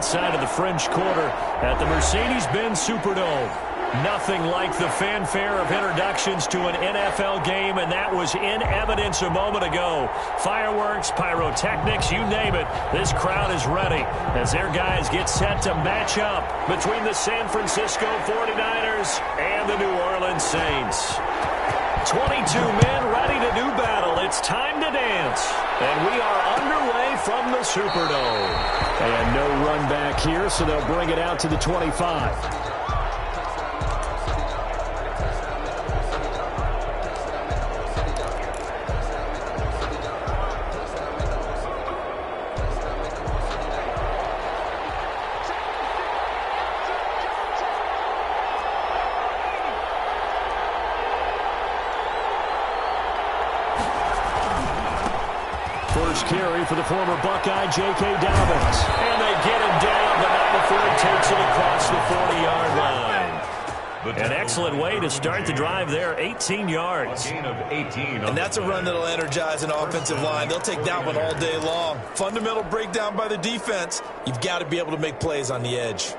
outside of the French Quarter at the Mercedes-Benz Superdome. Nothing like the fanfare of introductions to an NFL game, and that was in evidence a moment ago. Fireworks, pyrotechnics, you name it. This crowd is ready as their guys get set to match up between the San Francisco 49ers and the New Orleans Saints. 22 men ready to do battle. It's time to dance. And we are underway from the Superdome. And no run back here, so they'll bring it out to the 25. First carry for the former Buckeye, J.K. Dobbins. And they get him down, but not before he takes it across the 40-yard line. An excellent way to start the drive there, 18 yards. And that's a run that'll energize an offensive line. They'll take that one all day long. Fundamental breakdown by the defense. You've got to be able to make plays on the edge.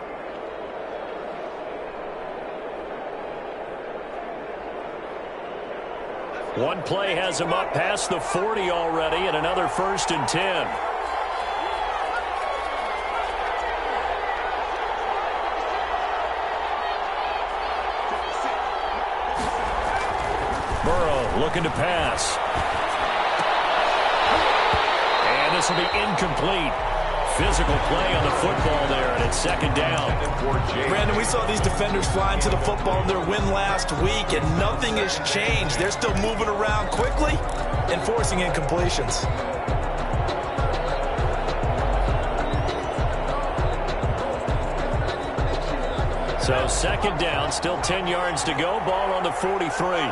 One play has him up past the 40 already, and another 1st and 10. Burrow looking to pass. And this will be incomplete. Physical play on the football there, and it's 2nd down. Brandon, we saw these defenders flying to the football in their win last week, and nothing has changed. They're still moving around quickly and forcing incompletions. So 2nd down, still 10 yards to go. Ball on the 43.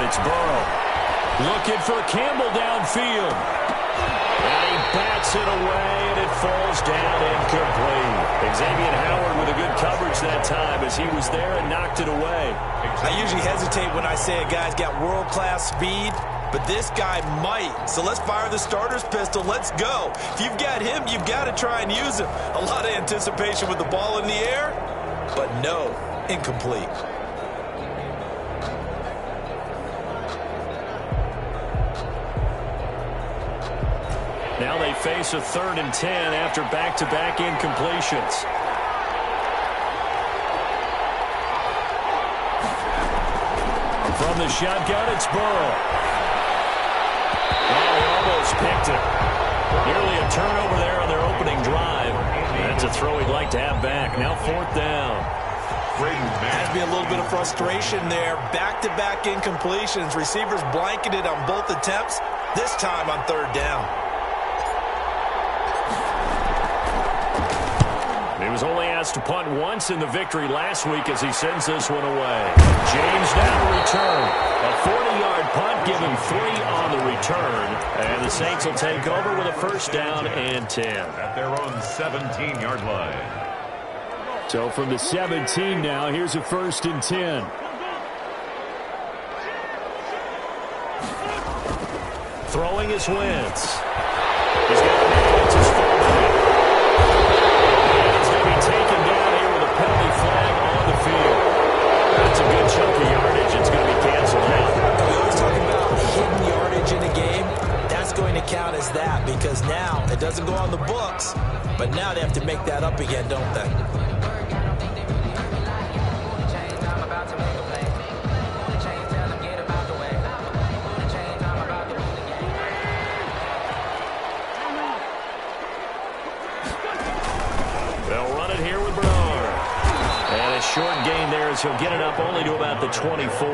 It's Burrow looking for Campbell downfield. And he bats it away, and it falls down incomplete. Xavier Howard with a good coverage that time as he was there and knocked it away. I usually hesitate when I say a guy's got world-class speed, but this guy might. So let's fire the starter's pistol. Let's go. If you've got him, you've got to try and use him. A lot of anticipation with the ball in the air, but no, incomplete. Now they face a 3rd and 10 after back-to-back incompletions. From the shotgun, it's Burrow. Oh, he almost picked it. Nearly a turnover there on their opening drive. That's a throw he'd like to have back. Now 4th down. Has to be a little bit of frustration there. Back-to-back incompletions. Receivers blanketed on both attempts. This time on 3rd down. He was only asked to punt once in the victory last week as he sends this one away. James now to return. A 40-yard punt, give him 3 on the return. And the Saints will take over with a 1st down and 10. At their own 17-yard line. So from the 17 now, here's a 1st and 10. Throwing his Wentz. He's got the Wentz's fullback. It's going to be taken down here with a penalty flag on the field. That's a good chunk of yardage. It's going to be canceled out. We always talk about hidden yardage in a game. That's going to count as that because now it doesn't go on the books, but now they have to make that up again, don't they? Short gain there as he'll get it up only to about the 24.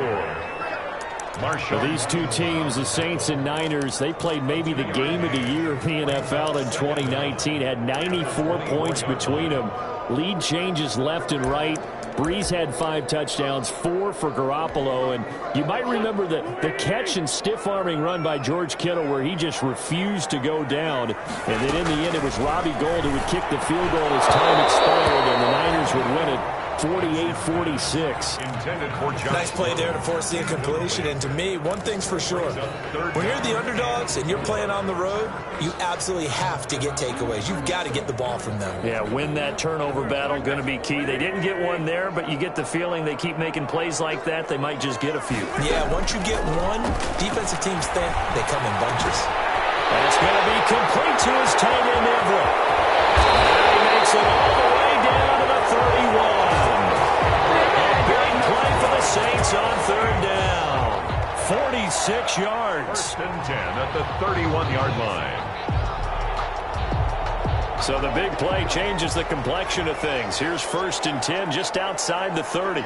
These two teams, the Saints and Niners, they played maybe the game of the year in the NFL in 2019. Had 94 points between them. Lead changes left and right. Breeze had 5 touchdowns, 4 for Garoppolo. And you might remember the catch and stiff-arming run by George Kittle where he just refused to go down. And then in the end, it was Robbie Gould who would kick the field goal as time expired, and the Niners would win it 48-46. Nice play there to force the incompletion. And to me, one thing's for sure. When you're the underdogs and you're playing on the road, you absolutely have to get takeaways. You've got to get the ball from them. Yeah, win that turnover battle, going to be key. They didn't get one there, but you get the feeling they keep making plays like that, they might just get a few. Yeah, once you get one, defensive teams think they come in bunches. That's going to be complete to his tight end, Everett. Now he makes it all the way down to the 31. Saints on third down. 46 yards. 1st and 10 at the 31-yard line. So the big play changes the complexion of things. Here's 1st and 10 just outside the 30.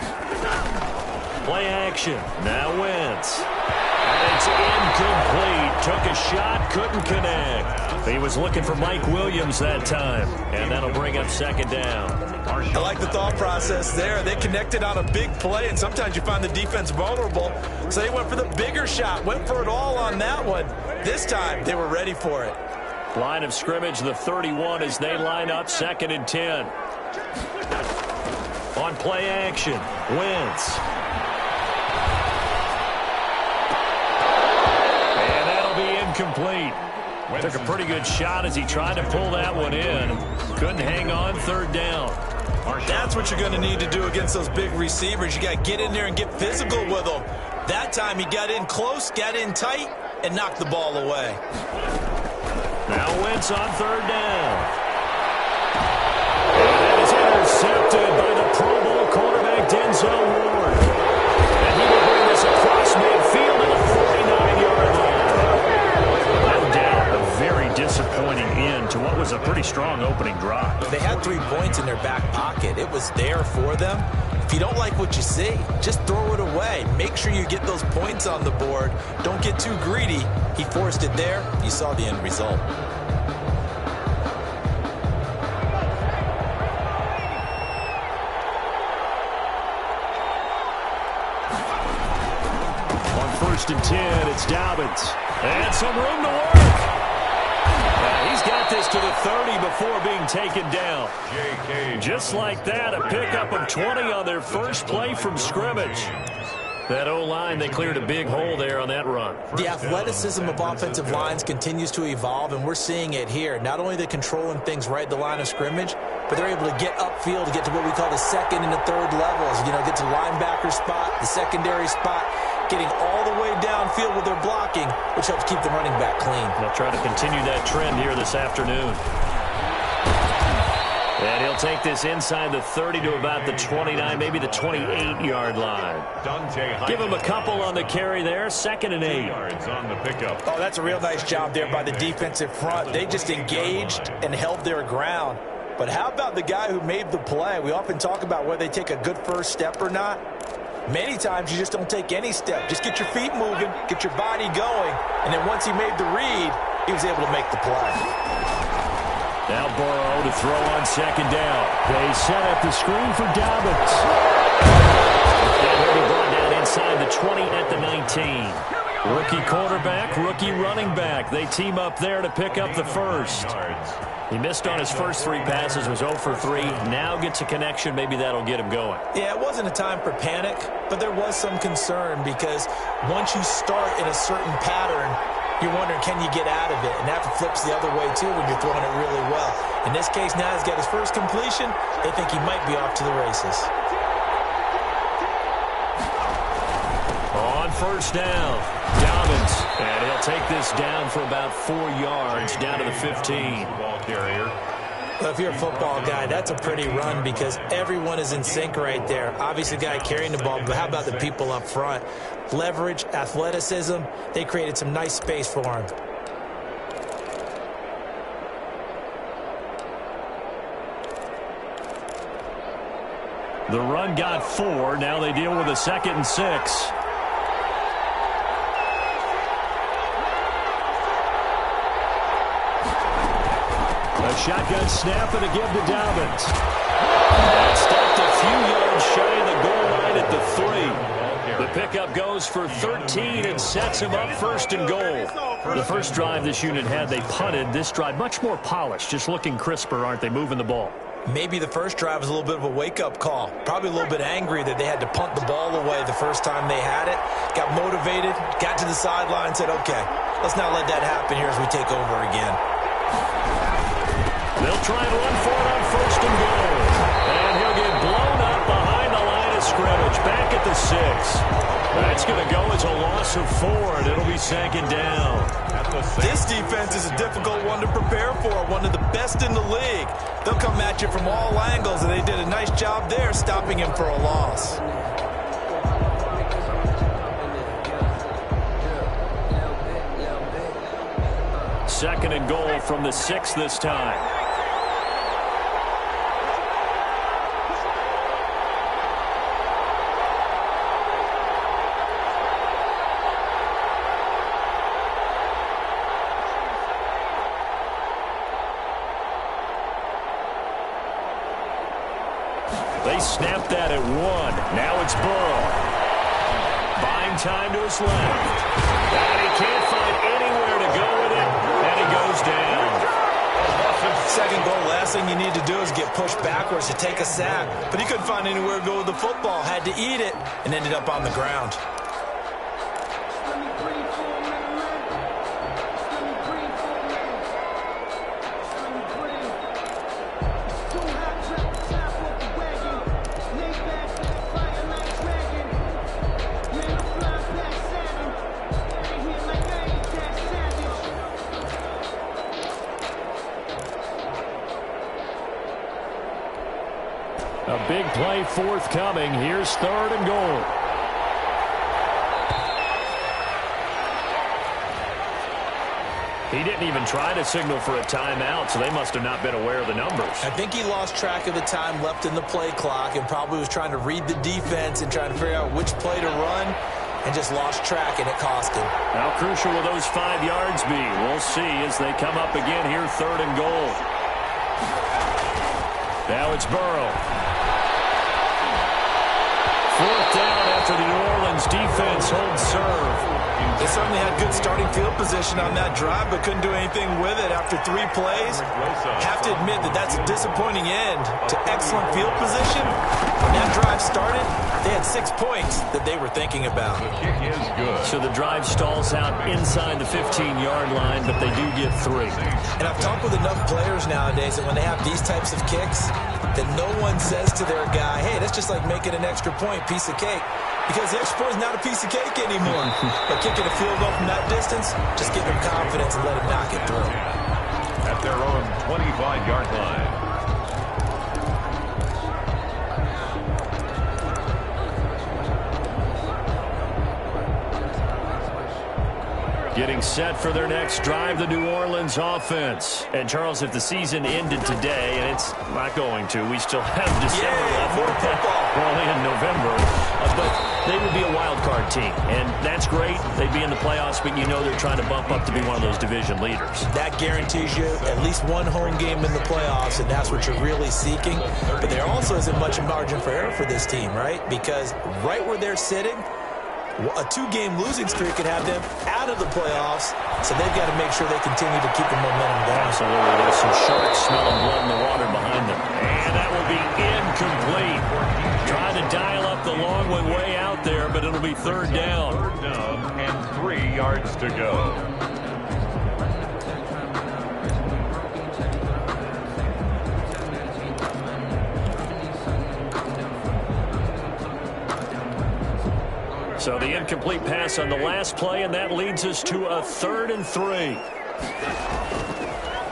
Play action. Now Wentz. And it's incomplete. Took a shot, couldn't connect. He was looking for Mike Williams that time. And that'll bring up 2nd down. I like the thought process there. They connected on a big play, and sometimes you find the defense vulnerable. So they went for the bigger shot, went for it all on that one. This time, they were ready for it. Line of scrimmage, the 31 as they line up, 2nd and 10. On play action, Wentz. And that'll be incomplete. Took a pretty good shot as he tried to pull that one in. Couldn't hang on, 3rd down. That's what you're going to need to do against those big receivers. You got to get in there and get physical with them. That time he got in close, got in tight, and knocked the ball away. Now Wentz on 3rd down. And that is intercepted by the Pro Bowl quarterback Denzel Ward. And he will bring this across midfield to the 49-yard line. No doubt a very disappointing end to what was a pretty strong opening drive. They had 3 points in their back pocket. It was there for them. If you don't like what you see, just throw it away. Make sure you get those points on the board. Don't get too greedy. He forced it there. You saw the end result. On 1st and 10, it's Dobbins. And some room to work. He's got this to the 30 before being taken down. Just like that, a pickup of 20 on their first play from scrimmage. That O-line, they cleared a big hole there on that run. The athleticism of offensive lines continues to evolve, and we're seeing it here. Not only are they controlling things right at the line of scrimmage, but they're able to get upfield to get to what we call the 2nd and the 3rd levels. You know, get to linebacker spot, the secondary spot, getting all the way downfield with their blocking, which helps keep the running back clean. They'll try to continue that trend here this afternoon. And he'll take this inside the 30 to about the 29, maybe the 28-yard line. Give him a couple on the carry there, 2nd and 8. Yards on the pickup. Oh, that's a real nice job there by the defensive front. They just engaged and held their ground. But how about the guy who made the play? We often talk about whether they take a good first step or not. Many times you just don't take any step. Just get your feet moving, get your body going, and then once he made the read, he was able to make the play. Now Burrow to throw on 2nd down. They set up the screen for Dobbins. And he'll be brought down inside the 20 at the 19. Rookie quarterback, rookie running back. They team up there to pick up the first. He missed on his first 3 passes, was 0 for 3. Now gets a connection. Maybe that'll get him going. Yeah, it wasn't a time for panic, but there was some concern because once you start in a certain pattern, you're wondering, can you get out of it? And that flips the other way, too, when you're throwing it really well. In this case, now he's got his first completion. They think he might be off to the races. On 1st down, Dobbins. And he'll take this down for about 4 yards, down to the 15. Ball carrier. Well, if you're a football guy, that's a pretty run because everyone is in sync right there. Obviously, the guy carrying the ball, but how about the people up front? Leverage, athleticism, they created some nice space for him. The run got 4. Now they deal with a 2nd and 6. A shotgun snap and a give to Dobbins. That stopped a few yards shy of the goal line at the 3. The pickup goes for 13 and sets him up first and goal. The first drive this unit had, they punted. This drive, much more polished, just looking crisper, aren't they, moving the ball? Maybe the first drive was a little bit of a wake-up call. Probably a little bit angry that they had to punt the ball away the first time they had it. Got motivated, got to the sideline, said, okay, let's not let that happen here as we take over again. They'll try and run for it on first and goal. And he'll get blown up behind the line of scrimmage, back at the 6. That's going to go as a loss of 4, and it'll be second down. This defense is a difficult one to prepare for, one of the best in the league. They'll come at you from all angles, and they did a nice job there stopping him for a loss. Second and goal from the 6 this time. They snapped that at 1. Now it's Burrow. Buying time to his left. And he can't find anywhere to go with it, and he goes down. Second goal, last thing you need to do is get pushed backwards to take a sack. But he couldn't find anywhere to go with the football, had to eat it, and ended up on the ground. A big play forthcoming. Here's third and goal. He didn't even try to signal for a timeout, so they must have not been aware of the numbers. I think he lost track of the time left in the play clock and probably was trying to read the defense and trying to figure out which play to run and just lost track, and it cost him. How crucial will those 5 yards be? We'll see as they come up again here, third and goal. Now it's Burrow. Fourth down after the New Orleans defense holds serve. They certainly had good starting field position on that drive, but couldn't do anything with it after 3 plays. Have to admit that that's a disappointing end to excellent field position. When that drive started, they had 6 points that they were thinking about. The kick is good. So the drive stalls out inside the 15-yard line, but they do get 3. And I've talked with enough players nowadays that when they have these types of kicks, that no one says to their guy, hey, that's just like making an extra point, piece of cake. Because the extra point is not a piece of cake anymore. But kicking a field goal from that distance, just give them confidence and let him knock it through. At their own 25-yard line. Getting set for their next drive, the New Orleans offense. And, Charles, if the season ended today, and it's not going to, we still have December left. More football. We're only in November. But they would be a wild card team, and that's great. They'd be in the playoffs, but you know they're trying to bump up to be one of those division leaders. That guarantees you at least one home game in the playoffs, and that's what you're really seeking. But there also isn't much margin for error for this team, right? Because right where they're sitting, a 2-game losing streak could have them out of the playoffs, so they've got to make sure they continue to keep the momentum going. Absolutely. There's some sharks smelling blood in the water behind them. And that will be incomplete. Trying to dial up the long way out there, but it'll be third down. Third down and 3 yards to go. So the incomplete pass on the last play, and that leads us to a 3rd and 3.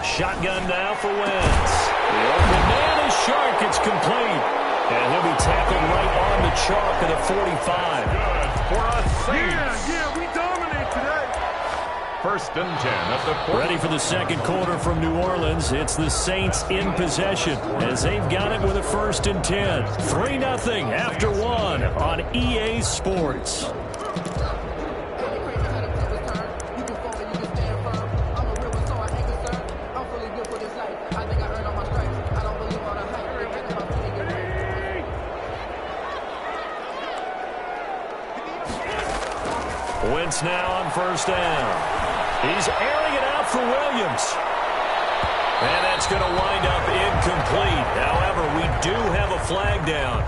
Shotgun now for Wentz. The open man is Shark. It's complete. And he'll be tackled right on the chalk at a 45. Good for us, Saints. Yeah, we dominate today. First and 10 at the 40. Ready for the second quarter from New Orleans. It's the Saints in possession as they've got it with a 1st and 10. 3-0 after 1 on EA Sports. I think Wentz now on first down. He's airing it out for Williams. And that's going to wind up incomplete. However, we do have a flag down.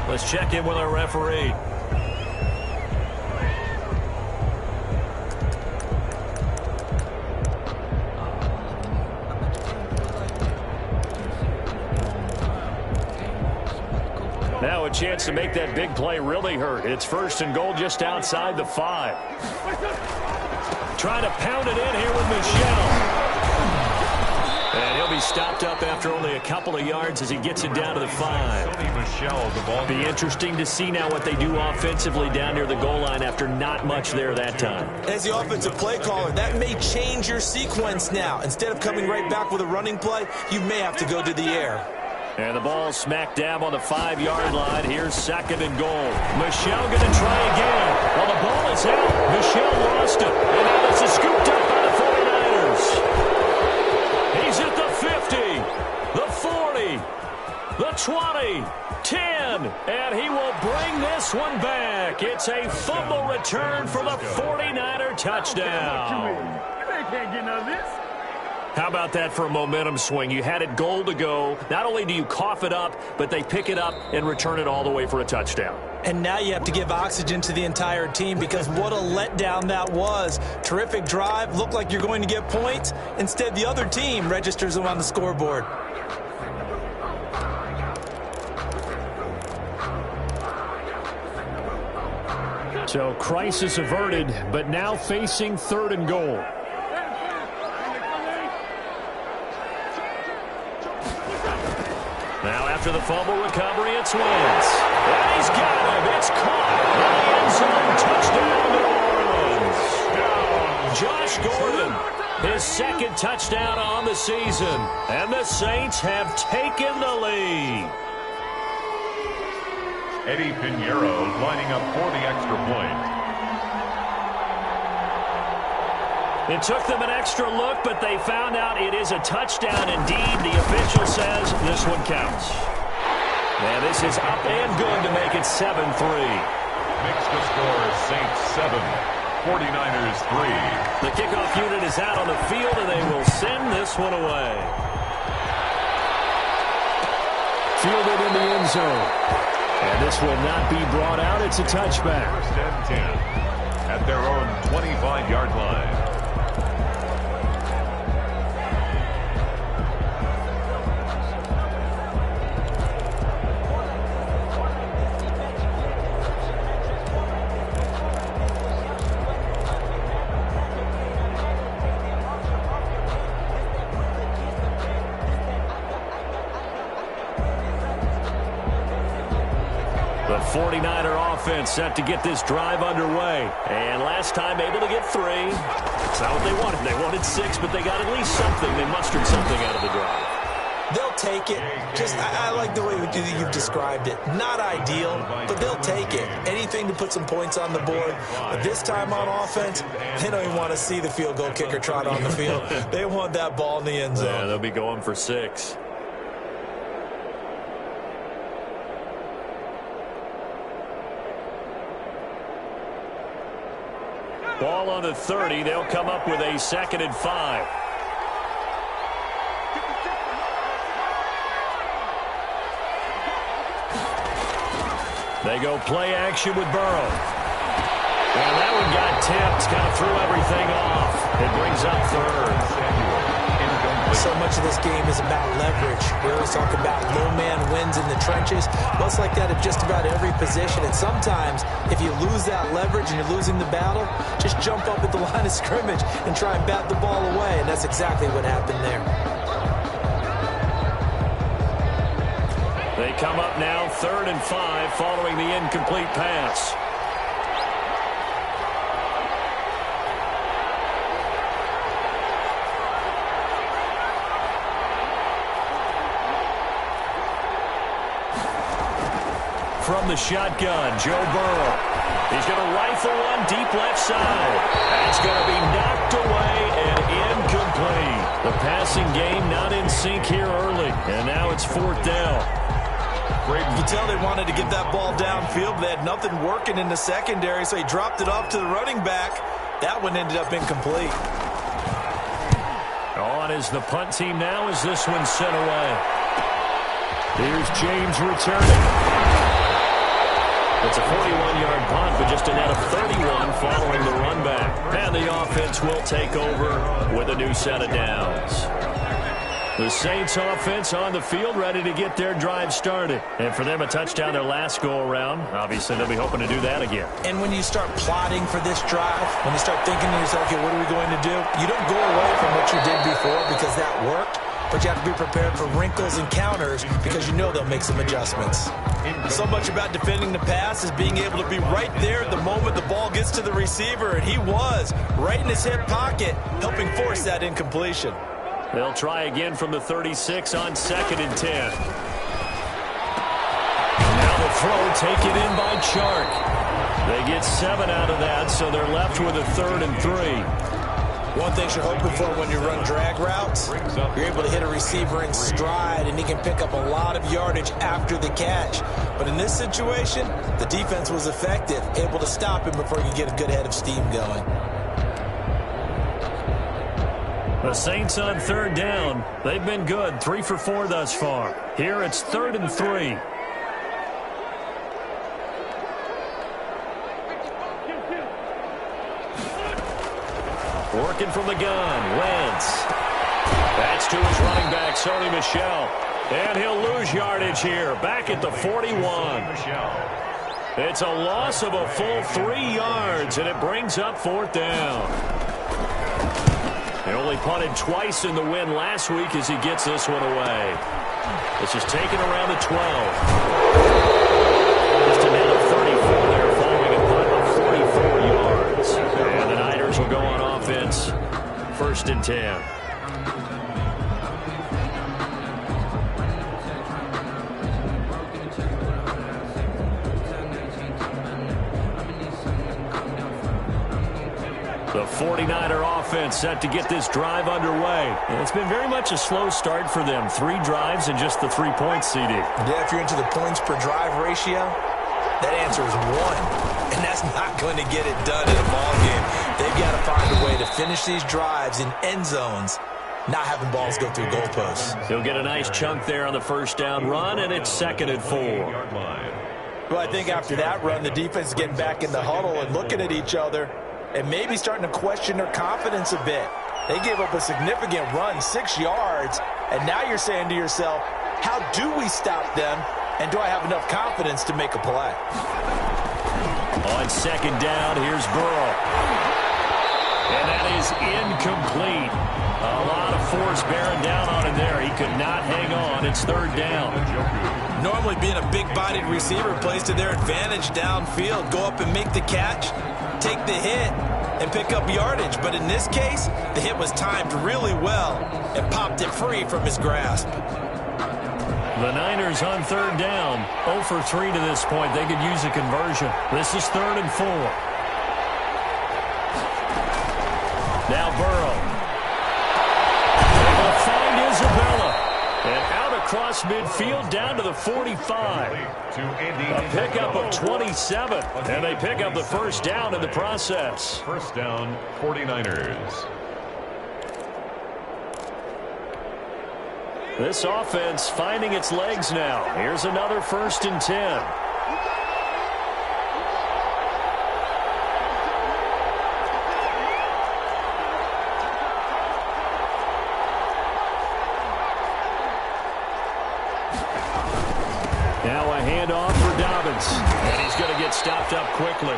Let's check in with our referee. Now a chance to make that big play really hurt. It's first and goal just outside the 5. Trying to pound it in here with Michel. And he'll be stopped up after only a couple of yards as he gets it down to the 5. Be interesting to see now what they do offensively down near the goal line after not much there that time. As the offensive play caller, that may change your sequence now. Instead of coming right back with a running play, you may have to go to the air. And the ball smack dab on the 5-yard line. Here's second and goal. Michel going to try again. Well, the ball is out. Michel lost it. And now this is scooped up by the 49ers. He's at the 50, the 40, the 20, 10. And he will bring this one back. It's a fumble return for the 49er touchdown. They can't get none of this. How about that for a momentum swing? You had it goal to go. Not only do you cough it up, but they pick it up and return it all the way for a touchdown. And now you have to give oxygen to the entire team because what a letdown that was. Terrific drive. Looked like you're going to get points. Instead, the other team registers them on the scoreboard. So crisis averted, but now facing third and goal. Now after the fumble recovery, it's Wentz. And he's got him. It's caught in the end zone. Touchdown, New Orleans. Josh Gordon, his second touchdown on the season. And the Saints have taken the lead. Eddie Pinheiro lining up for the extra point. It took them an extra look, but they found out it is a touchdown indeed. The official says this one counts. And this is up and good to make it 7-3. Makes the score Saints 7, 49ers 3. The kickoff unit is out on the field, and they will send this one away. Fielded in the end zone. And this will not be brought out. It's a touchback. First and 10 at their own 25-yard line. The 49er offense set to get this drive underway. And last time able to get 3. That's not what they wanted. They wanted 6, but they got at least something. They mustered something out of the drive. They'll take it. I like the way you've described it. Not ideal, but they'll take it. Anything to put some points on the board. But this time on offense, they don't even want to see the field goal kicker trot on the field. They want that ball in the end zone. Yeah, they'll be going for 6. Ball on the 30. They'll come up with a 2nd and 5. They go play action with Burrow. And that one got tipped. Kind of threw everything off. It brings up 3rd. So much of this game is about leverage. We always talk about low man wins in the trenches. Well, it's like that at just about every position. And sometimes, if you lose that leverage and you're losing the battle, just jump up at the line of scrimmage and try and bat the ball away. And that's exactly what happened there. They come up now 3rd and 5 following the incomplete pass. From the shotgun, Joe Burrow. He's going to rifle one deep left side. That's going to be knocked away and incomplete. The passing game not in sync here early. And now it's 4th down. You can tell they wanted to get that ball downfield, but they had nothing working in the secondary, so he dropped it off to the running back. That one ended up incomplete. On is the punt team now as this one's sent away. Here's James returning. It's a 41-yard punt, but just a net of 31 following the run back. And the offense will take over with a new set of downs. The Saints offense on the field ready to get their drive started. And for them, a touchdown their last go-around. Obviously, they'll be hoping to do that again. And when you start plotting for this drive, when you start thinking to yourself, okay, what are we going to do? You don't go away from what you did before because that worked. But you have to be prepared for wrinkles and counters because you know they'll make some adjustments. So much about defending the pass is being able to be right there at the moment the ball gets to the receiver, and he was right in his hip pocket, helping force that incompletion. They'll try again from the 36 on 2nd and 10. Now the throw taken in by Chark. They get 7 out of that, so they're left with a 3rd and 3. One thing you're hoping for when you run drag routes, you're able to hit a receiver in stride, and he can pick up a lot of yardage after the catch. But in this situation, the defense was effective, able to stop him before he could get a good head of steam going. The Saints on 3rd down. They've been good, 3 for 4 thus far. Here it's 3rd and 3. Working from the gun, Wentz. That's to his running back, Sony Michel. And he'll lose yardage here, back at the 41. It's a loss of a full 3 yards, and it brings up 4th down. He only punted twice in the win last week as he gets this one away. This is taken around the 12. Just a net of 34 there following a punt of 44 yards. And the Niners will go on offense, 1st and 10. The 49er offense set to get this drive underway. And it's been very much a slow start for them. 3 drives and just the 3 points, CD. Yeah, if you're into the points per drive ratio, that answer is 1. And that's not going to get it done in a ball game. They've got to find a way to finish these drives in end zones, not having balls go through goalposts. He'll get a nice chunk there on the 1st down run, and it's 2nd and 4. Well, I think after that run, the defense is getting back in the huddle and looking at each other and maybe starting to question their confidence a bit. They gave up a significant run, 6 yards, and now you're saying to yourself, how do we stop them, and do I have enough confidence to make a play? On 2nd down, here's Burrow. And that is incomplete. A lot of force bearing down on him there. He could not hang on. It's 3rd down. Normally being a big-bodied receiver plays to their advantage downfield. Go up and make the catch, take the hit, and pick up yardage. But in this case, the hit was timed really well and popped it free from his grasp. The Niners on 3rd down. 0 for 3 to this point. They could use a conversion. This is 3rd and 4. Now Burrow. They will find Isabella. And out across midfield down to the 45. A pickup of 27. And they pick up the 1st down in the process. 1st down, 49ers. This offense finding its legs now. Here's another 1st and 10. Now a handoff for Dobbins. And he's going to get stopped up quickly.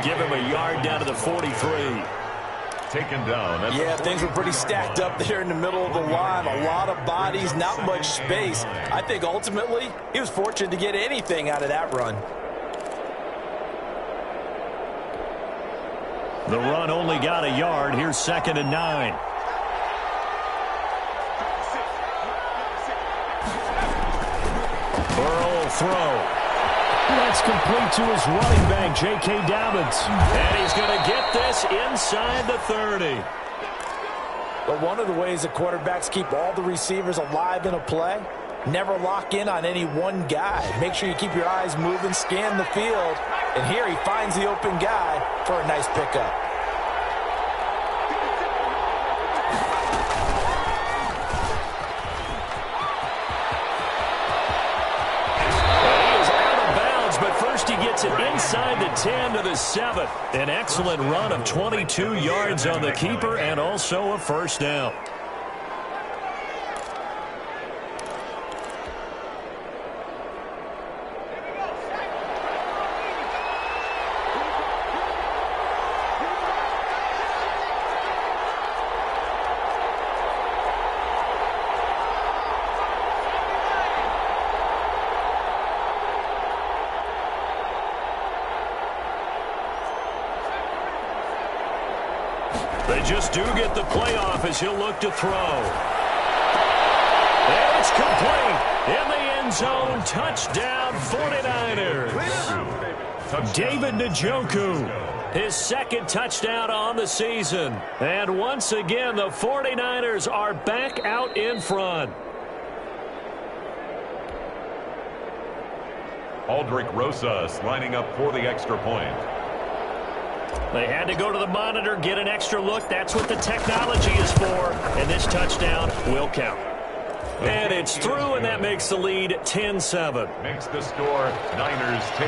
Give him a yard down to the 43. Taken down. Yeah, things were pretty stacked up there in the middle of the line. A lot of bodies, not much space. I think ultimately he was fortunate to get anything out of that run. The run only got a yard. Here's 2nd and 9. Burrow will throw. That's complete to his running back, J.K. Dobbins. And he's going to get this inside the 30. But one of the ways that quarterbacks keep all the receivers alive in a play Never lock in on any one guy. Make sure you keep your eyes moving, scan the field. And here he finds the open guy for a nice pickup. He gets it inside the 10 to the 7. An excellent run of 22 yards on the keeper and also a first down. They just do get the playoff as he'll look to throw. And it's complete. In the end zone, touchdown 49ers. David Njoku, his second touchdown on the season. And once again, the 49ers are back out in front. Aldrick Rosas lining up for the extra point. They had to go to the monitor, get an extra look. That's what the technology is for. And this touchdown will count. And it's through, and that makes the lead 10-7. Makes the score Niners 10,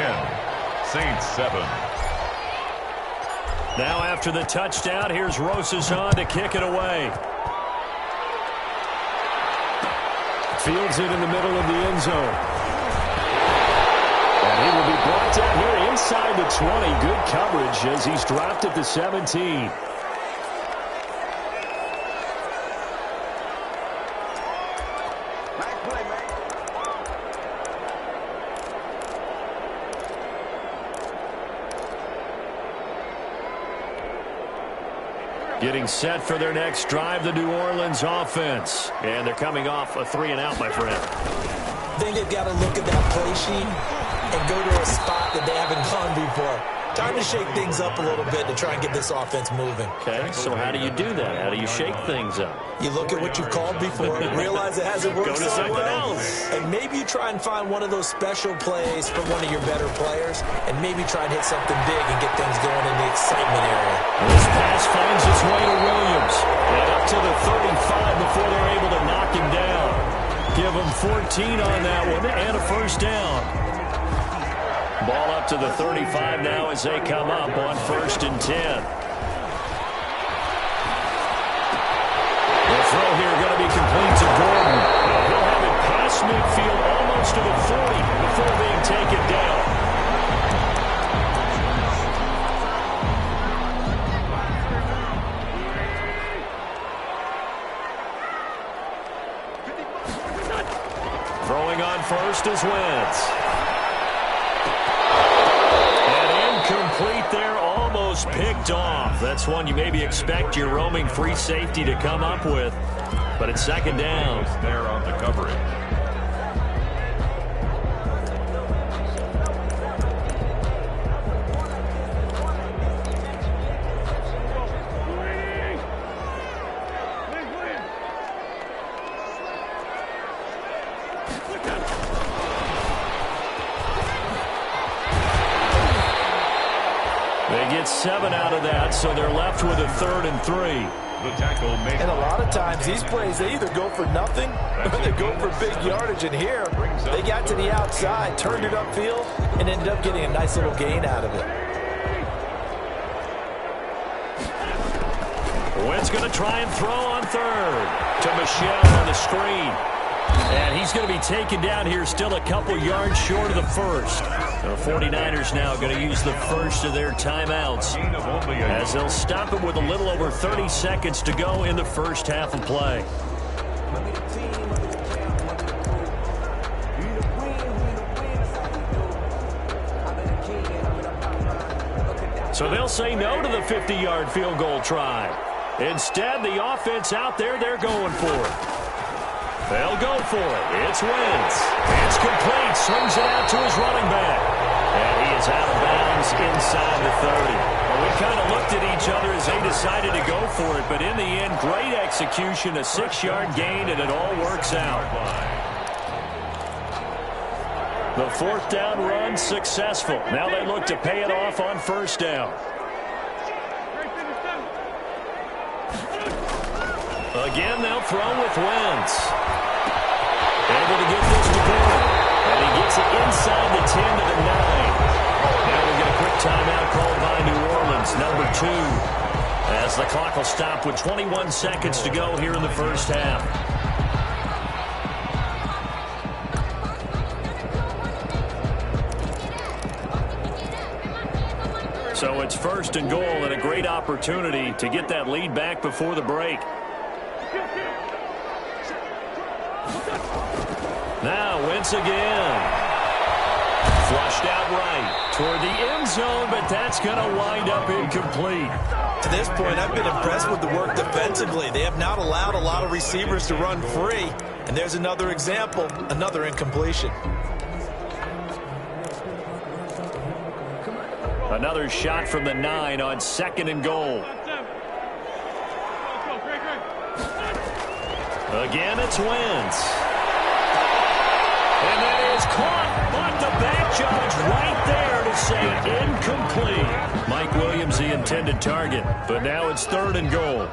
Saints 7. Now after the touchdown, here's Rosas on to kick it away. Fields it in the middle of the end zone. And he will be brought down here inside the 20. Good coverage as he's dropped at the 17. Getting set for their next drive, the New Orleans offense. And they're coming off a 3-and-out, my friend. I think they've got to look at that play sheet and go to a spot that they haven't gone before. Time to shake things up a little bit to try and get this offense moving. Okay, so how do you do that? How do you shake things up? You look at what you've called before, realize it hasn't worked Go to so something well, else. and maybe you try and find one of those special plays from one of your better players, and maybe try and hit something big and get things going in the excitement area. This pass finds its way to Williams. And up to the 35 before they're able to knock him down. Give him 14 on that one and a first down. Ball up to the 35 now as they come up on 1st and 10. The throw here going to be complete to Gordon. He'll have it past midfield almost to the 40 before being taken down. Throwing on first is Wentz. Complete there, almost picked off. That's one you maybe expect your roaming free safety to come up with. But it's second down. There on the coverage. They get 7 out of that, so they're left with a 3rd and 3. The tackle made. And a lot of times these plays, they either go for nothing or they go for big yardage. And here, they got to the outside, turned it upfield, and ended up getting a nice little gain out of it. Wentz going to try and throw on 3rd to Michel on the screen. And he's going to be taken down here still a couple yards short of the 1st. The 49ers now going to use the first of their timeouts as they'll stop it with a little over 30 seconds to go in the first half of play. So they'll say no to the 50-yard field goal try. Instead, the offense out there, they're going for it. They'll go for it. It's Wentz. It's complete. Swings it out to his running back. And he is out of bounds inside the 30. Well, we kind of looked at each other as they decided to go for it. But in the end, great execution, a 6-yard gain, and it all works out. The fourth down run successful. Now they look to pay it off on first down. Again, they'll throw with Wentz. Able to get this to go. And he gets it inside the 10 to the 9. Now we get a quick timeout called by New Orleans, number 2. As the clock will stop with 21 seconds to go here in the first half. So it's first and goal and a great opportunity to get that lead back before the break. Now Wentz again. Flushed out right toward the end zone, but that's going to wind up incomplete. To this point, I've been impressed with the work defensively. They have not allowed a lot of receivers to run free. And there's another example, another incompletion. Another shot from the 9 on second and goal. Again, it's Wentz. And that is caught, but the back judge right there to say incomplete. Mike Williams, the intended target, but now it's third and goal.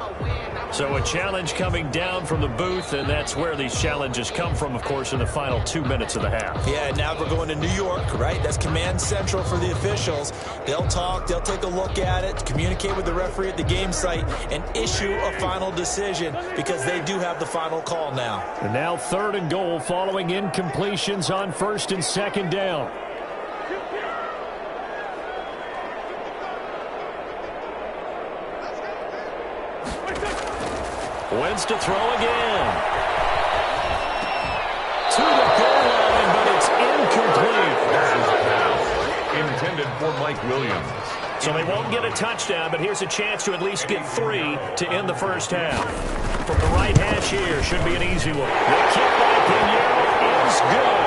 So a challenge coming down from the booth, and that's where these challenges come from, of course, in the final 2 minutes of the half. Yeah, now we're going to New York, right? That's command central for the officials. They'll talk, they'll take a look at it, communicate with the referee at the game site, and issue a final decision because they do have the final call now. And now third and goal following incompletions on first and second down. Wentz to throw again. To the goal line, but it's incomplete. Intended for Mike Williams. So they won't get a touchdown, but here's a chance to at least get 3 to end the first half. From the right hash here, should be an easy one. The kick by Pinheiro is good.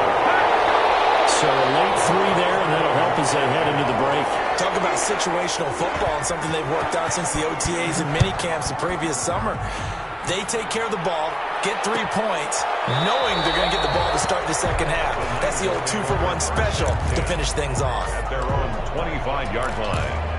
So a late 3 there, and that'll help as they head into the break. Talk about situational football and something they've worked on since the OTAs and mini camps the previous summer. They take care of the ball, get 3 points, knowing they're going to get the ball to start the second half. That's the old 2-for-1 special to finish things off. At their own 25-yard line.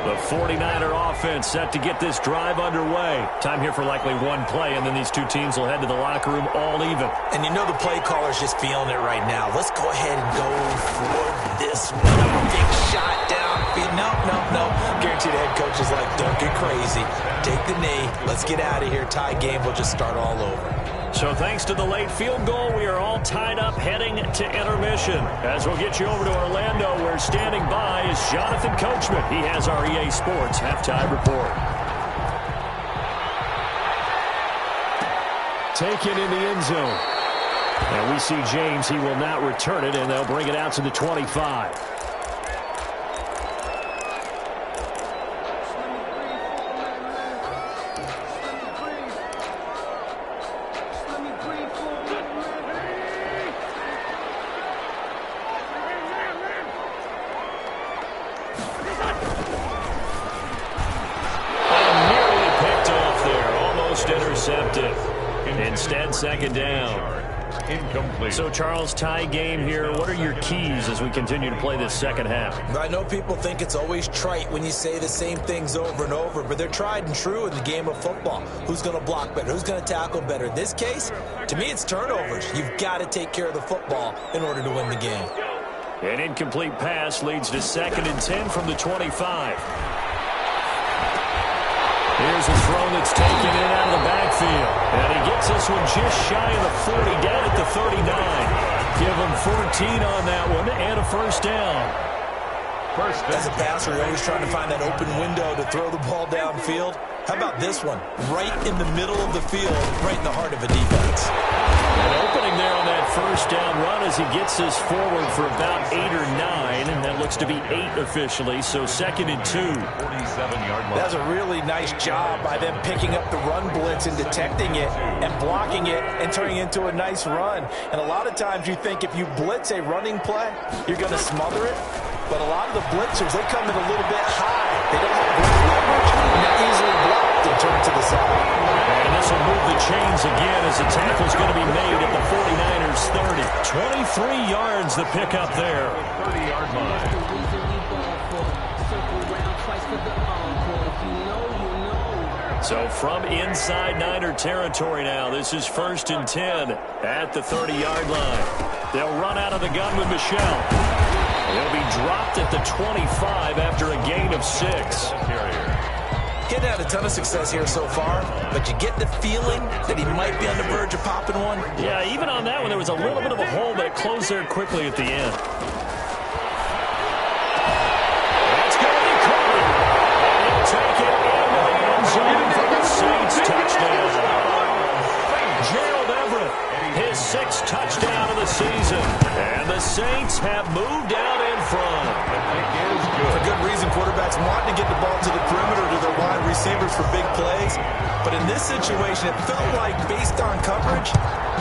The 49er offense set to get this drive underway. Time here for likely one play, and then these two teams will head to the locker room all even. And you know the play caller's just feeling it right now. Let's go ahead and go for this one. A big shot downfield. No. Guaranteed the head coach is like, don't get crazy. Take the knee. Let's get out of here. Tie game. We'll just start all over. So thanks to the late field goal, we are all tied up heading to intermission. As we'll get you over to Orlando, where standing by is Jonathan Coachman. He has our EA Sports halftime report. Taken in the end zone. And we see James. He will not return it, and they'll bring it out to the 25. Instead, second down. Incomplete. So, Charles, tie game here. What are your keys as we continue to play this second half? I know people think it's always trite when you say the same things over and over, but they're tried and true in the game of football. Who's going to block better? Who's going to tackle better? In this case, to me, it's turnovers. You've got to take care of the football in order to win the game. An incomplete pass leads to second and 10 from the 25. Here's a throw that's taken in out of the backfield. And he gets this one just shy of the 40, down at the 39. Give him 14 on that one and a first down. As a passer, you're always trying to find that open window to throw the ball downfield. How about this one? Right in the middle of the field, right in the heart of a defense. An opening there on that first down run as he gets this forward for about 8 or 9, and that looks to be 8 officially, so second and 2. 47-yard line. That's a really nice job by them picking up the run blitz and detecting it and blocking it and turning it into a nice run. And a lot of times you think if you blitz a running play, you're going to smother it. But a lot of the blitzers, they come in a little bit high. They don't have great leverage, and they're easily blocked and turned to the side. again as the tackle's going to be made at the 49ers 30. 23 yards the pickup there. 30-yard line. So from inside Niner territory now, this is 1st and 10 at the 30-yard line. They'll run out of the gun with Michel. They'll be dropped at the 25 after a gain of 6. Getting had a ton of success here so far, but you get the feeling that he might be on the verge of popping one. Yeah, even on that one, there was a little bit of a hole, but it closed there quickly at the end. That's going to be caught. And he'll take it into the end zone for the Saints touchdown. Gerald Everett, his 6th touchdown of the season. And the Saints have moved out in front. For good reason, quarterbacks want to get the ball to the perimeter to their wide receivers for big plays. But in this situation, it felt like, based on coverage,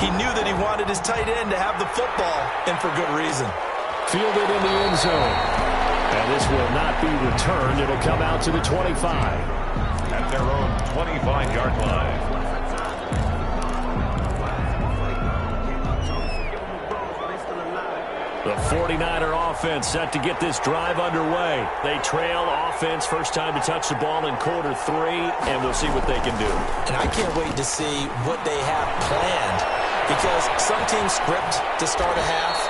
he knew that he wanted his tight end to have the football, and for good reason. Fielded in the end zone. And this will not be returned. It'll come out to the 25. At their own 25-yard line. The 49er offense set to get this drive underway. They trail offense, first time to touch the ball in quarter 3, and we'll see what they can do. And I can't wait to see what they have planned, because some teams script to start a half.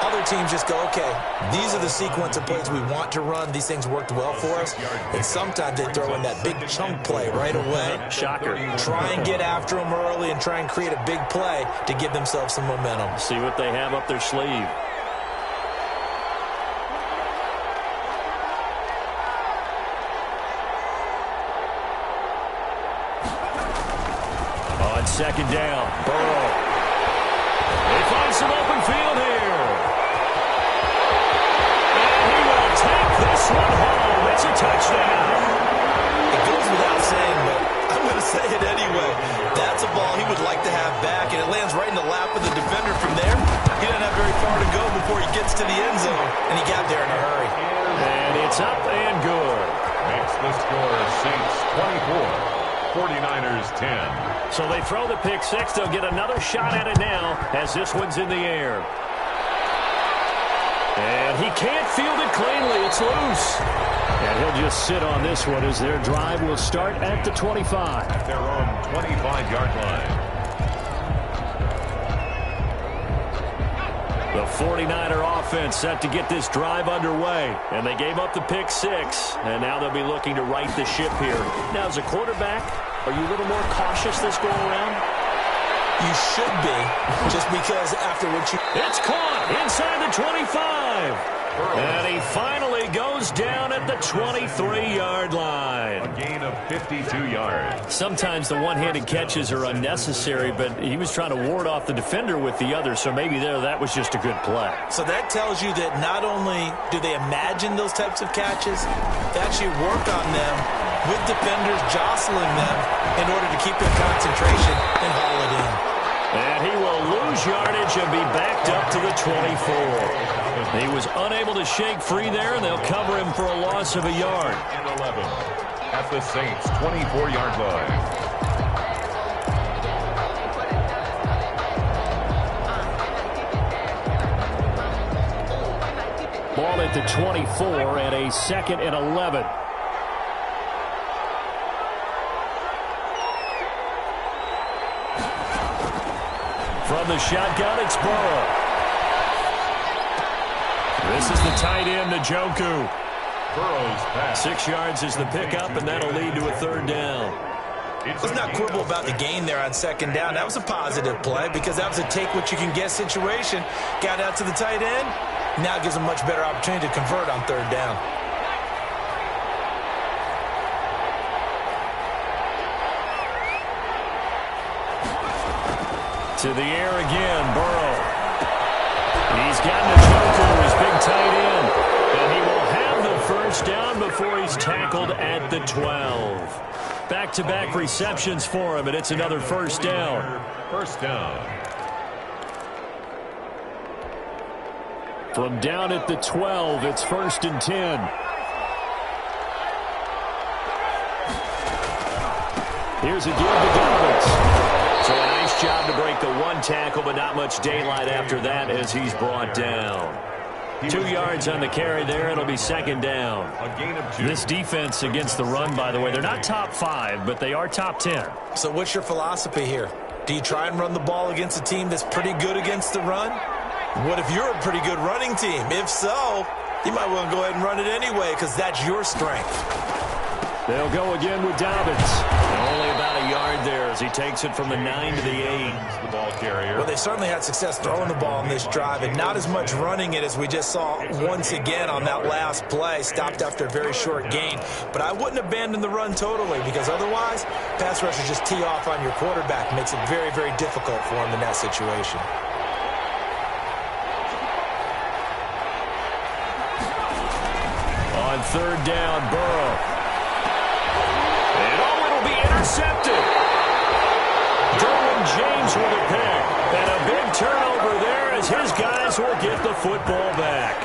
Other teams just go, okay, these are the sequence of plays we want to run. These things worked well for us. And sometimes they throw in that big chunk play right away. Shocker. Try and get after them early and try and create a big play to give themselves some momentum. See what they have up their sleeve. On 2nd down, Burrow. They find some open field here. And he will take this one home. It's a touchdown. It goes without saying, but I'm going to say it anyway. That's a ball he would like to have back, and it lands right in the lap of the defender from there. He doesn't have very far to go before he gets to the end zone, and he got there in a hurry. And it's up and good. Makes the score Saints 24, 49ers 10. So they throw the pick 6. They'll get another shot at it now as this one's in the air. And he can't field it cleanly. It's loose. And he'll just sit on this one as their drive will start at the 25. At their own 25-yard line. The 49er offense set to get this drive underway. And they gave up the pick 6. And now they'll be looking to right the ship here. Now, as a quarterback, are you a little more cautious this go around? You should be, just because after what you... It's caught inside the 25. And he finally goes down at the 23-yard line. A gain of 52 yards. Sometimes the one-handed catches are unnecessary, but he was trying to ward off the defender with the other, so maybe that was just a good play. So that tells you that not only do they imagine those types of catches, they actually work on them with defenders jostling them in order to keep their concentration and haul it in. And he will lose yardage and be backed up to the 24. He was unable to shake free there, and they'll cover him for a loss of a yard. And 11 at the Saints 24-yard line. Ball at the 24 and a 2nd and 11. From the shotgun, it's Burrow. This is the tight end, Njoku. Burrow's pass. 6 yards is the pickup, and that'll lead to a 3rd down. Let's not quibble about the gain there on 2nd down. That was a positive play because that was a take-what-you-can-get situation. Got out to the tight end. Now it gives them much better opportunity to convert on 3rd down. To the air again, Burrow. He's got Njoku, his big tight end. And he will have the 1st down before he's tackled at the 12. Back-to-back receptions for him, and it's another 1st down. 1st down. From down at the 12, it's 1st and 10. Here's a give to Dobbins. So a nice job to break the one tackle, but not much daylight after that as he's brought down. 2 yards on the carry there. It'll be second down. A gain of 2. This defense against the run, by the way, they're not top 5, but they are top 10. So what's your philosophy here? Do you try and run the ball against a team that's pretty good against the run? What if you're a pretty good running team? If so, you might want to go ahead and run it anyway because that's your strength. They'll go again with Dobbins. Only about a yard there as he takes it from the 9 to the 8. The ball carrier. Well, they certainly had success throwing the ball on this drive and not as much running it as we just saw once again on that last play. Stopped after a very short gain. But I wouldn't abandon the run totally because otherwise, pass rushers just tee off on your quarterback. Makes it very, very difficult for him in that situation. On third down, Burrow. Intercepted. Derwin James with a pick. And a big turnover there as his guys will get the football back.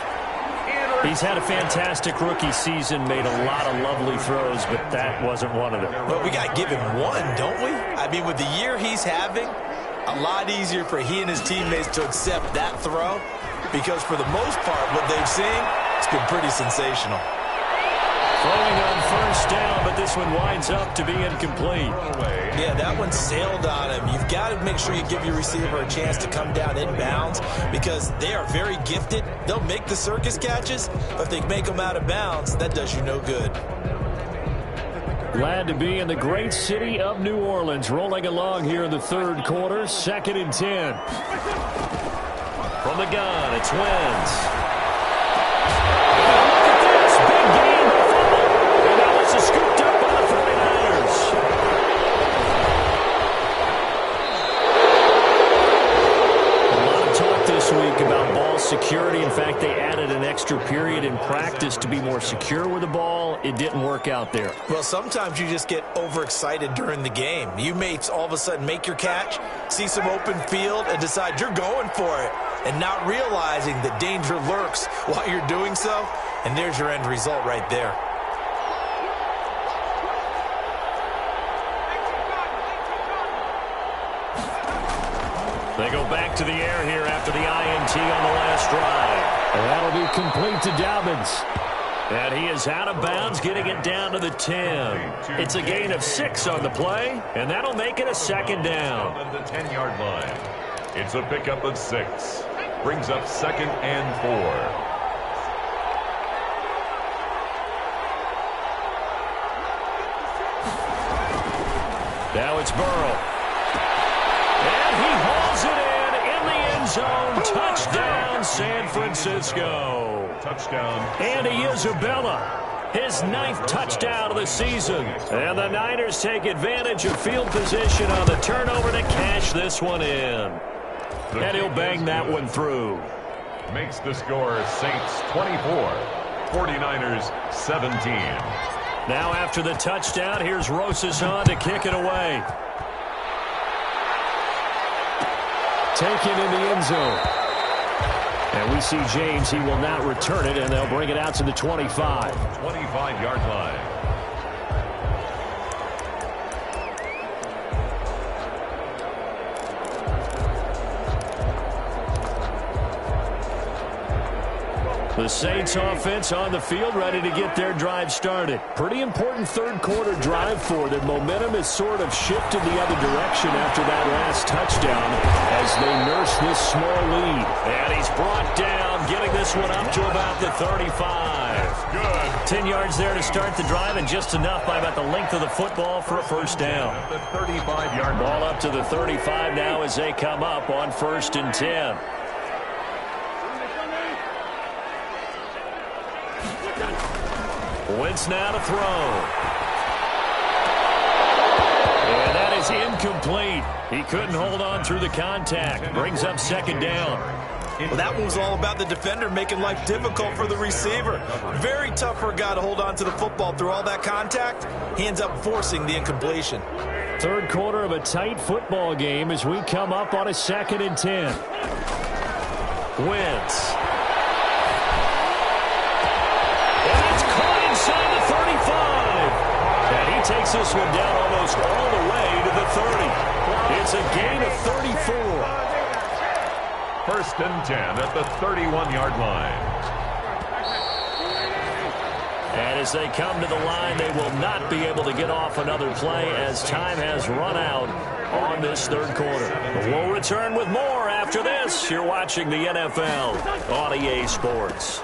He's had a fantastic rookie season, made a lot of lovely throws, but that wasn't one of them. But we got to give him one, don't we? I mean, with the year he's having, a lot easier for he and his teammates to accept that throw because for the most part, what they've seen, it's been pretty sensational. Throwing on first down, but this one winds up to be incomplete. Yeah, that one sailed on him. You've got to make sure you give your receiver a chance to come down inbounds because they are very gifted. They'll make the circus catches, but if they make them out of bounds, that does you no good. Glad to be in the great city of New Orleans. Rolling along here in the third quarter, 2nd and 10. From the gun, it's Wentz. Scooped up by the 49ers. A lot of talk this week about ball security. In fact, they added an extra period in practice to be more secure with the ball. It didn't work out there. Well, sometimes you just get overexcited during the game. You may all of a sudden make your catch, see some open field, and decide you're going for it, and not realizing that danger lurks while you're doing so, and there's your end result right there. They go back to the air here after the INT on the last drive. And that'll be complete to Dobbins. And he is out of bounds, getting it down to the 10. It's a gain of 6 on the play, and that'll make it a second down. On the 10-yard line. It's a pickup of 6. Brings up 2nd and 4. Now it's Burrow. And he hauls it in the end zone. Touchdown, San Francisco. Touchdown. Andy Isabella, his 9th touchdown of the season. And the Niners take advantage of field position on the turnover to cash this one in. And he'll bang that one through. Makes the score Saints 24, 49ers 17. Now after the touchdown, here's Rosas on to kick it away. Taken in the end zone. And we see James, he will not return it, and they'll bring it out to the 25. 25-yard line. The Saints offense on the field, ready to get their drive started. Pretty important third quarter drive for them. Momentum has sort of shifted the other direction after that last touchdown as they nurse this small lead. And he's brought down, getting this one up to about the 35. Good. 10 yards there to start the drive, and just enough by about the length of the football for a first down. The 35-yard Ball up to the 35 now as they come up on 1st and 10. Wentz now to throw. And that is incomplete. He couldn't hold on through the contact. Brings up 2nd down. Well, that one was all about the defender making life difficult for the receiver. Very tough for a guy to hold on to the football through all that contact. He ends up forcing the incompletion. Third quarter of a tight football game as we come up on a 2nd and 10. Wentz. Inside the 35. And he takes this one down almost all the way to the 30. It's a First and 10 at the 31-yard line. And as they come to the line, they will not be able to get off another play as time has run out on this third quarter. But we'll return with more after this. You're watching the NFL on EA Sports.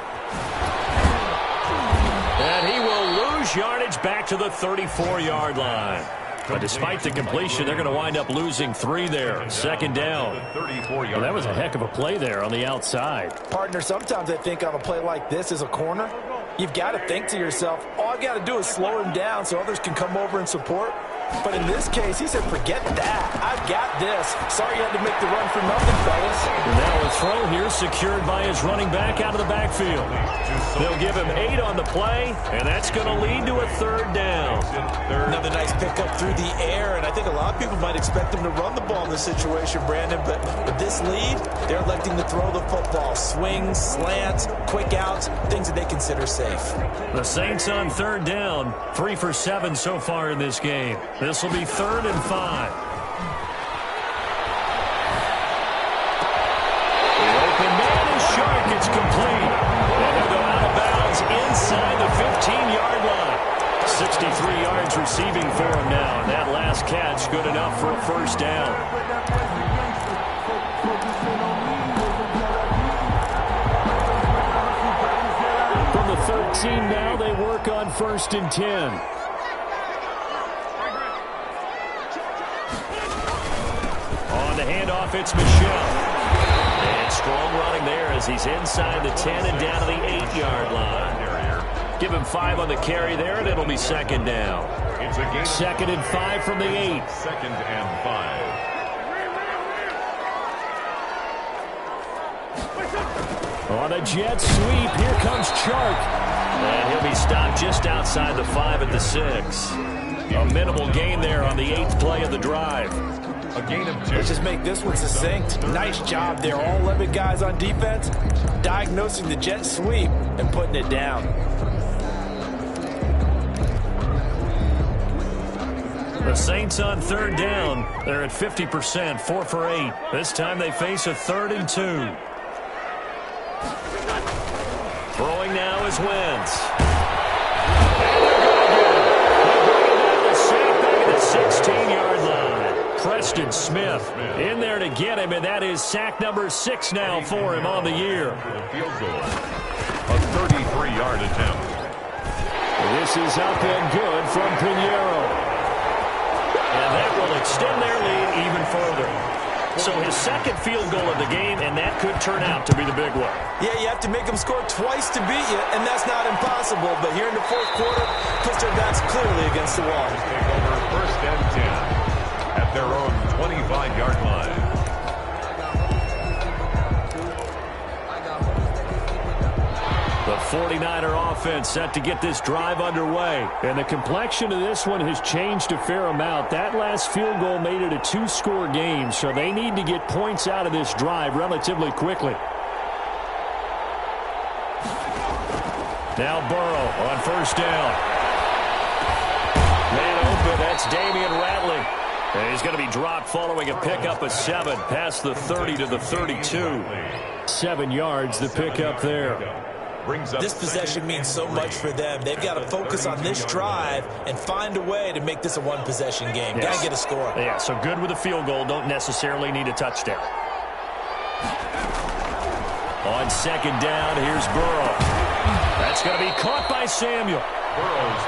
And he will lose yardage back to the 34-yard line. But despite the completion, they're going to wind up losing 3 there. Second down. Well, that was a heck of a play there on the outside. Partner, sometimes I think on a play like this as a corner, you've got to think to yourself, all I've got to do is slow him down so others can come over and support. But in this case, he said, forget that. I've got this. Sorry you had to make the run for nothing, fellas. And now a throw here secured by his running back out of the backfield. They'll give him 8 on the play, and that's going to lead to a third down. Another nice pickup through the air, and I think a lot of people might expect him to run the ball in this situation, Brandon. But with this lead, they're electing to throw the football. Swings, slants, quick outs, things that they consider safe. The Saints on third down, 3 for 7 so far in this game. This will be 3rd and 5. The open man is Shark. It's complete. And they'll go out of bounds inside the 15-yard line. 63 yards receiving for him now. And that last catch good enough for a first down. From the 13 now, they work on 1st and 10. On the handoff, it's Michel. And strong running there as he's inside the 10 and down to the 8-yard line. Give him 5 on the carry there, and it'll be second down. It's a game. 2nd and 5 from the 8. 2nd and 5. On a jet sweep, here comes Chark. And he'll be stopped just outside the 5 at the 6. A minimal gain there on the 8th play of the drive. A gain of 2. Let's just make this one succinct. Nice job there. All 11 guys on defense diagnosing the jet sweep and putting it down. The Saints on third down. They're at 50%, 4 for 8. This time they face a 3rd and 2. Throwing now is Wentz. And they're going to get him. They're bringing down the sack back at the 16-yard line. Preston Smith in there to get him, and that is sack number 6 now for him on the year. The field goal. A 33-yard attempt. This is up and good from Pinheiro. And that will extend their lead even further. So his 2nd field goal of the game, and that could turn out to be the big one. Yeah, you have to make them score twice to beat you, and that's not impossible. But here in the 4th quarter, puts their backs clearly against the wall. Take over 1st and 10 at their own 25-yard line. The 49er offense set to get this drive underway. And the complexion of this one has changed a fair amount. That last field goal made it a 2-score game, so they need to get points out of this drive relatively quickly. Now Burrow on 1st down. Man open, that's Damian Ratley. And he's going to be dropped following a pickup of 7 past the 30 to the 32. 7 yards, the pickup there. This possession means so much for them. They've got to focus on this drive and find a way to make this a one-possession game. Yes. Got to get a score. Yeah, so good with a field goal. Don't necessarily need a touchdown. On 2nd down, here's Burrow. That's going to be caught by Samuel.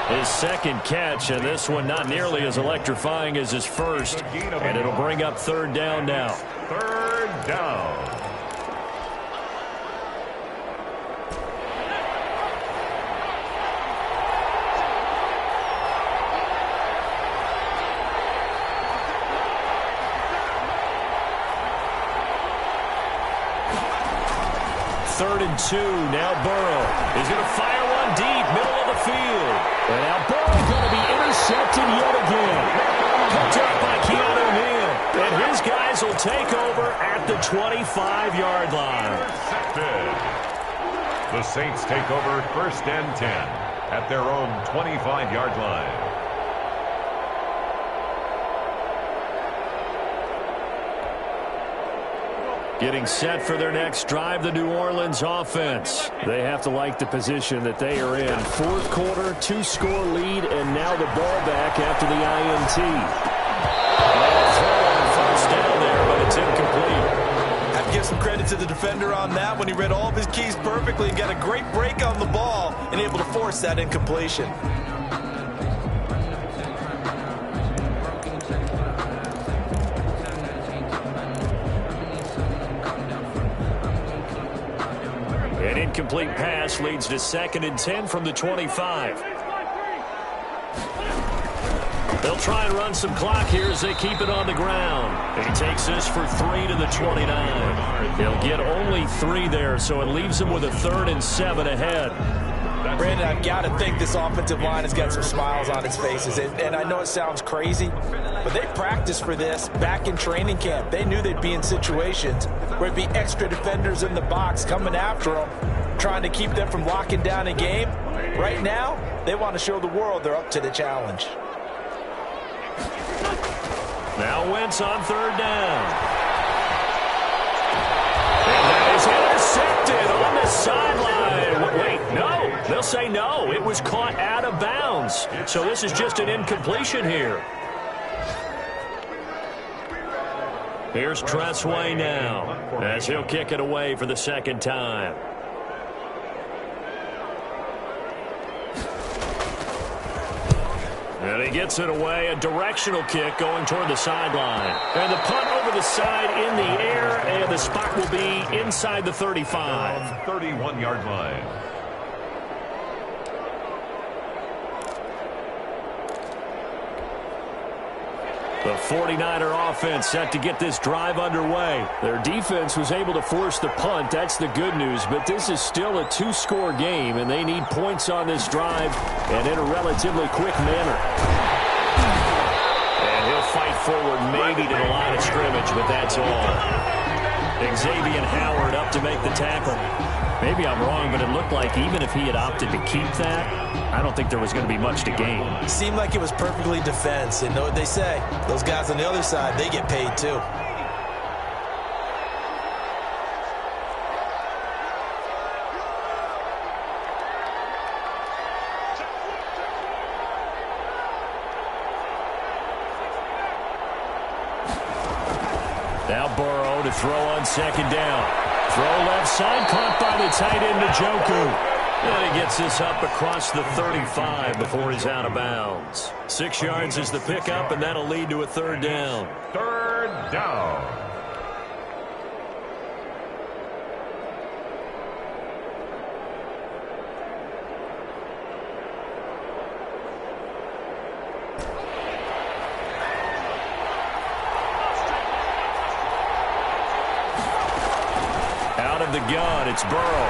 His 2nd catch, and this one not nearly as electrifying as his 1st. And it'll bring up 3rd down now. 3rd down. Third and 2. Now Burrow. He's going to fire one deep, middle of the field. And now Burrow going to be intercepted yet again. Picked up by Keanu Neal. And his guys will take over at the 25-yard line. The Saints take over 1st and 10 at their own 25-yard line. Getting set for their next drive, the New Orleans offense. They have to like the position that they are in. Fourth quarter, 2-score lead, and now the ball back after the INT. Throw on first down there, but it's incomplete. Have to give some credit to the defender on that when he read all of his keys perfectly and got a great break on the ball and able to force that incompletion. An incomplete pass leads to 2nd and 10 from the 25. They'll try and run some clock here as they keep it on the ground. He takes this for 3 to the 29. He'll get only 3 there, so it leaves him with a 3rd and 7 ahead. Brandon, I've got to think this offensive line has got some smiles on its faces. And I know it sounds crazy, but they practiced for this back in training camp. They knew they'd be in situations where it'd be extra defenders in the box coming after them, trying to keep them from locking down a game. Right now, they want to show the world they're up to the challenge. Now Wentz on 3rd down. And that is intercepted on the sideline. Wait, no. They'll say no. It was caught out of bounds. So this is just an incompletion here. Here's Tressway now as he'll kick it away for the 2nd time. And he gets it away, a directional kick going toward the sideline. And the punt over the side in the air, and the spot will be inside the 35. 31-yard line. The 49er offense set to get this drive underway. Their defense was able to force the punt. That's the good news. But this is still a 2-score game, and they need points on this drive and in a relatively quick manner. And he'll fight forward maybe to the line of scrimmage, but that's all. Xavier Howard up to make the tackle. Maybe I'm wrong, but it looked like even if he had opted to keep that, I don't think there was going to be much to gain. It seemed like it was perfectly defense. And know what they say? Those guys on the other side, they get paid too. Now Burrow to throw on 2nd down. Throw left side, caught by the tight end, Njoku. And he gets this up across the 35 before he's out of bounds. 6 yards is the pickup, and that'll lead to a 3rd down. 3rd down. Out of the gun, it's Burrow.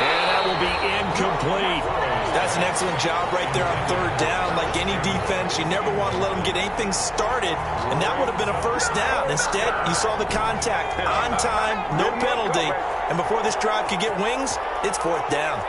And that will be incomplete. That's an excellent job right there on 3rd down. Like any defense, you never want to let them get anything started, and that would have been a 1st down. Instead, you saw the contact on time, no penalty, and before this drive could get wings, it's 4th down.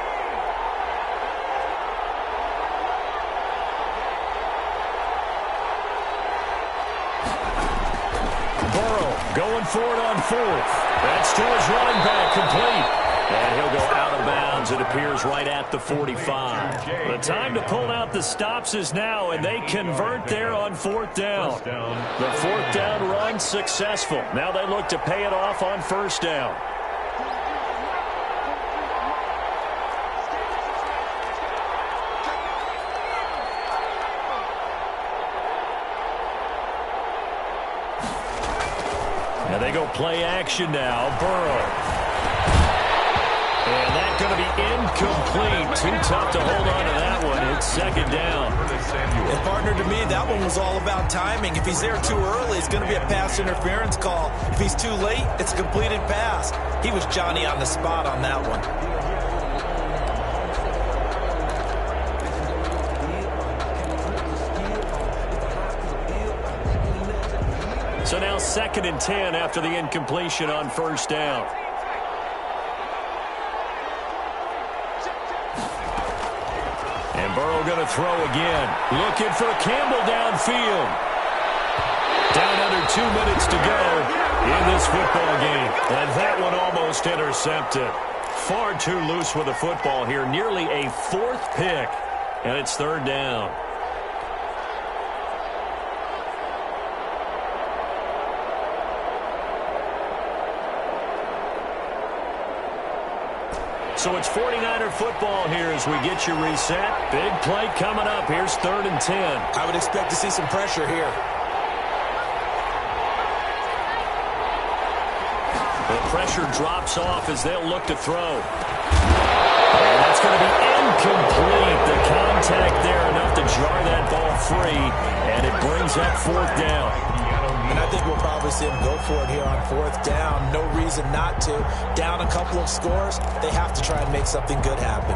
Going for it on 4th. That's to his running back, complete. And he'll go out of bounds. It appears right at the 45. The time to pull out the stops is now, and they convert there on 4th down. The 4th down run successful. Now they look to pay it off on 1st down. And they go play action now. Burrow. And that's going to be incomplete. Too tough to hold on to that one. It's 2nd down. And partner, to me, that one was all about timing. If he's there too early, it's going to be a pass interference call. If he's too late, it's a completed pass. He was Johnny on the spot on that one. So now 2nd and 10 after the incompletion on 1st down. And Burrow going to throw again. Looking for Campbell downfield. Down under 2 minutes to go in this football game. And that one almost intercepted. Far too loose with the football here. Nearly a 4th pick. And it's 3rd down. So it's 49er football here as we get you reset. Big play coming up. Here's 3rd and 10. I would expect to see some pressure here. The pressure drops off as they'll look to throw. And that's going to be incomplete. The contact there enough to jar that ball free, and it brings up 4th down. And I think we'll probably see him go for it here on 4th down. No reason not to. Down a couple of scores, they have to try and make something good happen.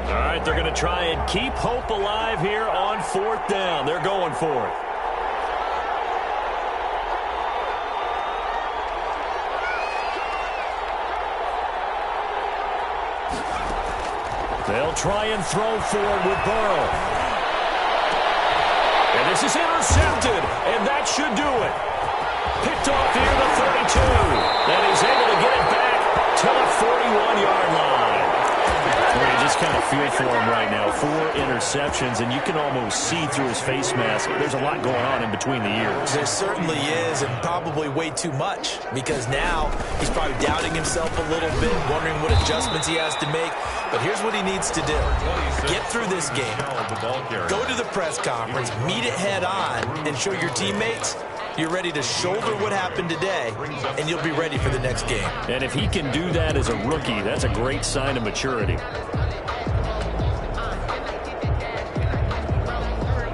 All right, they're going to try and keep hope alive here on 4th down. They're going for it. They'll try and throw for it with Burrow. And this is intercepted, and that should do it. Picked off here to 32. And he's able to get it back to the 41-yard line. Well, you just kind of feel for him right now. 4 interceptions, and you can almost see through his face mask. There's a lot going on in between the ears. There certainly is, and probably way too much, because now he's probably doubting himself a little bit, wondering what adjustments he has to make. But here's what he needs to do. Get through this game. Go to the press conference, meet it head on, and show your teammates you're ready to shoulder what happened today, and you'll be ready for the next game. And if he can do that as a rookie, that's a great sign of maturity.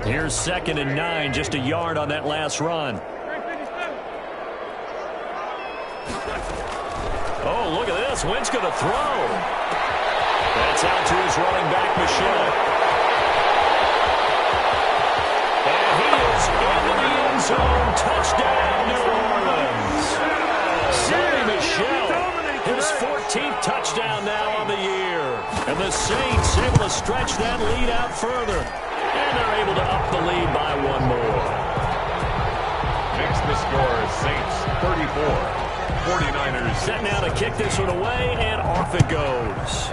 Here's 2nd and 9, just a yard on that last run. Oh, look at this. Wentz going to throw. That's out to his running back, Michelle. And he is into the end zone. Touchdown, New Orleans. Sonny Michel, his 14th touchdown now on the year. And the Saints able to stretch that lead out further. And they're able to up the lead by 1 more. Makes the score Saints 34. 49ers set now to kick this one away, and off it goes.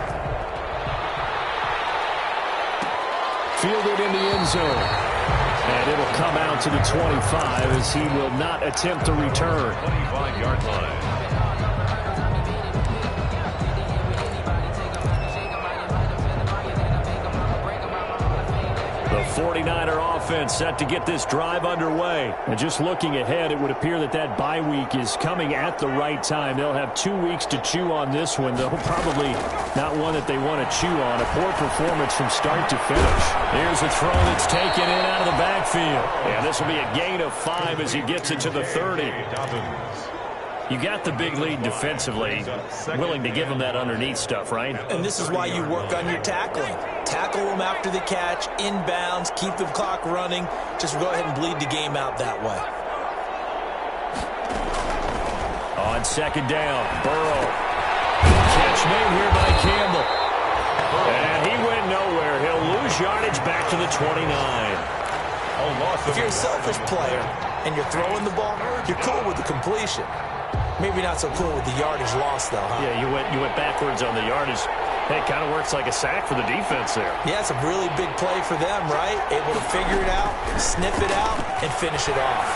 Fielded in the end zone. And it'll come out to the 25 as he will not attempt to return. 25-yard line. The 49er offense set to get this drive underway. And just looking ahead, it would appear that that bye week is coming at the right time. They'll have 2 weeks to chew on this one, though probably not one that they want to chew on. A poor performance from start to finish. Here's a throw that's taken in out of the backfield. And this will be a gain of 5 as he gets it to the 30. You got the big lead defensively, willing to give them that underneath stuff, right? And this is why you work on your tackling. Tackle them after the catch, inbounds, keep the clock running. Just go ahead and bleed the game out that way. On 2nd down, Burrow. Catch made here by Campbell. And he went nowhere. He'll lose yardage back to the 29. If you're a selfish player and you're throwing the ball, you're cool with the completion. Maybe not so cool with the yardage loss, though, huh? Yeah, you went backwards on the yardage. Hey, it kind of works like a sack for the defense there. Yeah, it's a really big play for them, right? Able to figure it out, sniff it out, and finish it off.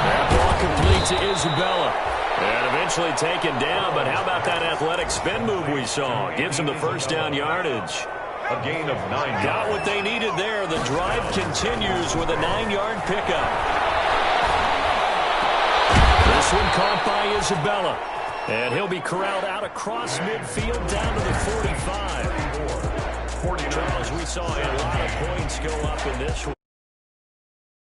That ball complete to Isabella. And eventually taken down, but how about that athletic spin move we saw? Gives him the first down yardage. A gain of 9 yards. Got what they needed there. The drive continues with a 9-yard pickup. This one caught by Isabella. And he'll be corralled out across midfield down to the 45. Charles, we saw a lot of points go up in this one.